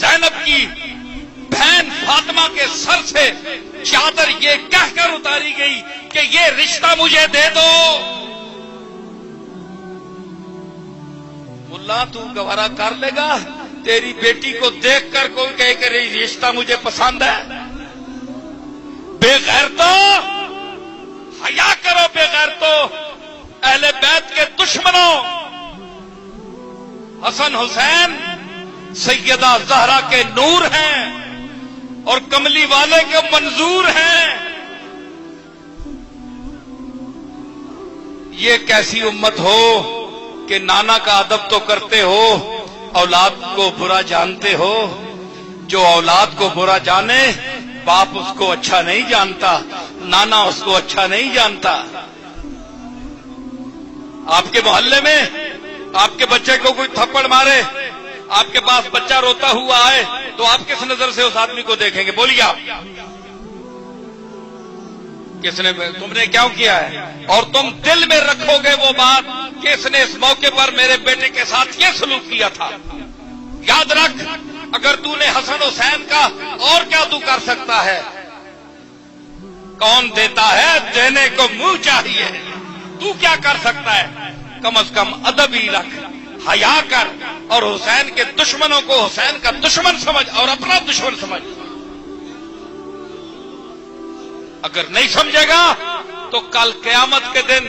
زینب کی بہن فاطمہ کے سر سے چادر یہ کہہ کر اتاری گئی کہ یہ رشتہ مجھے دے دو. ملا تو گوارا کر لے گا تیری بیٹی کو دیکھ کر کوئی کہے کہ یہ رشتہ مجھے پسند ہے؟ بے غیرتو حیا کرو، بے غیرتو اہل بیت کے دشمنوں. حسن حسین سیدہ زہرا کے نور ہیں اور کملی والے کے منظور ہیں. یہ کیسی امت ہو کہ نانا کا ادب تو کرتے ہو، اولاد کو برا جانتے ہو. جو اولاد کو برا جانے باپ اس کو اچھا نہیں جانتا، نانا اس کو اچھا نہیں جانتا. آپ کے محلے میں آپ کے بچے کو کوئی تھپڑ مارے، آپ کے پاس بچہ روتا ہوا آئے تو آپ کس نظر سے اس آدمی کو دیکھیں گے؟ بولیے آپ، کس نے تم نے کیا کیا ہے؟ اور تم دل میں رکھو گے وہ بات کہ اس نے اس موقع پر میرے بیٹے کے ساتھ یہ سلوک کیا تھا. یاد رکھ، اگر تو نے حسن حسین کا اور کیا تو کر سکتا ہے؟ کون دیتا ہے؟ دینے کو منہ چاہیے. تو کیا کر سکتا ہے؟ کم از کم ادب ہی رکھ، حیا کر، اور حسین کے دشمنوں کو حسین کا دشمن سمجھ اور اپنا دشمن سمجھ. اگر نہیں سمجھے گا تو کل قیامت کے دن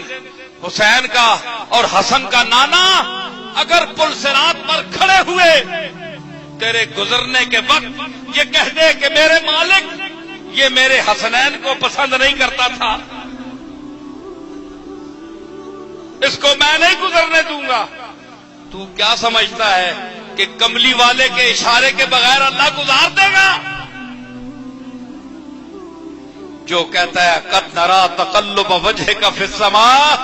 حسین کا اور حسن کا نانا اگر پل صراط پر کھڑے ہوئے تیرے گزرنے کے وقت یہ کہہ دے کہ میرے مالک یہ میرے حسنین کو پسند نہیں کرتا تھا، اس کو میں نہیں گزرنے دوں گا، تو کیا سمجھتا ہے کہ کملی والے کے اشارے کے بغیر اللہ گزار دے گا؟ جو کہتا ہے قد نرا تقلب وجهک فی السماء،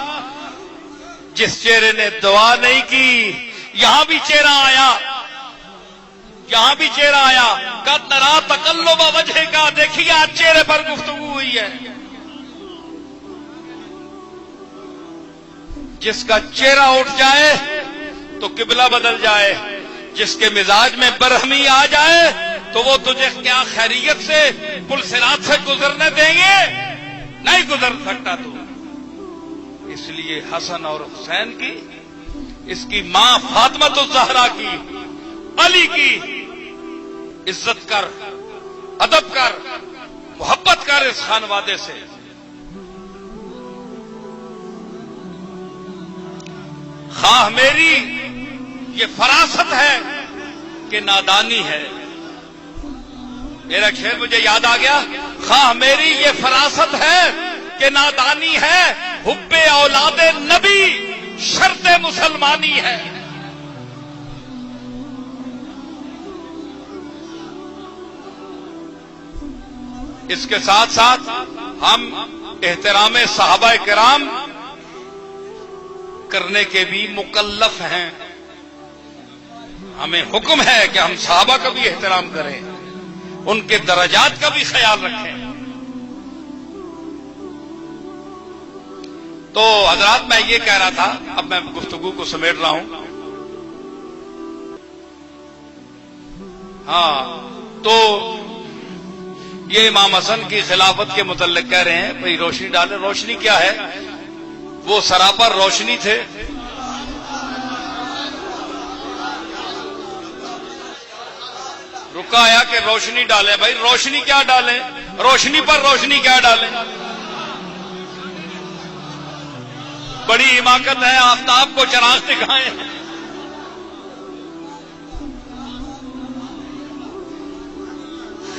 جس چہرے نے دعا نہیں کی یہاں بھی چہرہ آیا، یہاں بھی چہرہ آیا. قد نرا تقلب وجهک، دیکھیے آج چہرے پر گفتگو ہوئی ہے. جس کا چہرہ اٹھ جائے تو قبلہ بدل جائے، جس کے مزاج میں برہمی آ جائے تو وہ تجھے کیا خیریت سے پل صراط سے گزرنے دیں گے؟ نہیں گزر سکتا تو. اس لیے حسن اور حسین کی، اس کی ماں فاطمہ الزہرا کی، علی کی عزت کر، ادب کر، محبت کر اس خانوادے سے. خواہ میری یہ فراست ہے کہ نادانی ہے. میرا شعر مجھے یاد آ گیا، خواہ میری یہ فراست ہے کہ نادانی ہے، حب اولاد نبی شرط مسلمانی ہے. اس کے ساتھ ساتھ ہم احترام صحابہ کرام کرنے کے بھی مکلف ہیں. ہمیں حکم ہے کہ ہم صحابہ کا بھی احترام کریں، ان کے درجات کا بھی خیال رکھیں. تو حضرات میں یہ کہہ رہا تھا، اب میں گفتگو کو سمیٹ رہا ہوں. ہاں، تو یہ امام حسن کی خلافت کے متعلق کہہ رہے ہیں بھئی روشنی ڈالے. روشنی کیا ہے؟ وہ سراپر روشنی تھے. رکا آیا کہ روشنی ڈالیں. بھائی روشنی کیا ڈالیں؟ روشنی پر روشنی کیا ڈالیں؟ بڑی حماقت ہے آفتاب کو چراغ دکھائیں.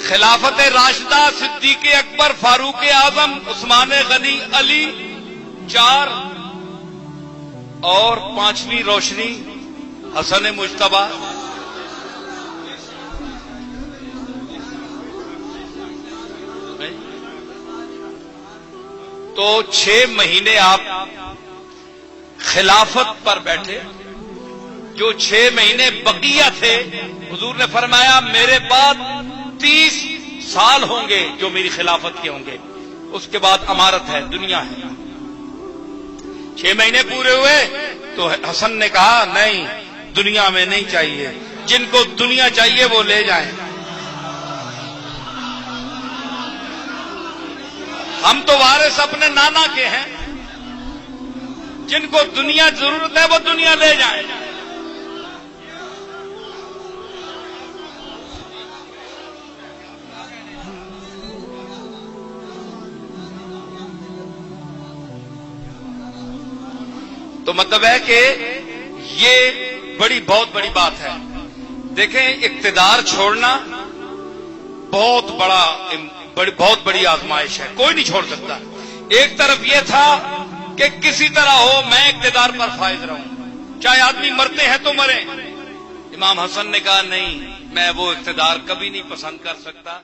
خلافت راشدہ صدیق اکبر، فاروق اعظم، عثمان غنی، علی، 4 اور 5ویں روشنی حسن مجتبی. تو 6 مہینے آپ خلافت پر بیٹھے. جو 6 مہینے بقیہ تھے حضور نے فرمایا میرے بعد 30 سال ہوں گے جو میری خلافت کے ہوں گے، اس کے بعد امارت ہے، دنیا ہے. 6 مہینے پورے ہوئے تو حسن نے کہا نہیں، دنیا میں نہیں چاہیے. جن کو دنیا چاہیے وہ لے جائیں. ہم تو وارث اپنے نانا کے ہیں. جن کو دنیا ضرورت ہے وہ دنیا لے جائیں. تو مطلب ہے کہ یہ بہت بڑی بات ہے. دیکھیں اقتدار چھوڑنا بہت بڑی آزمائش ہے. کوئی نہیں چھوڑ سکتا. ایک طرف یہ تھا کہ کسی طرح ہو میں اقتدار پر فائز رہوں, چاہے آدمی مرتے ہیں تو مریں. امام حسن نے کہا نہیں, میں وہ اقتدار کبھی نہیں پسند کر سکتا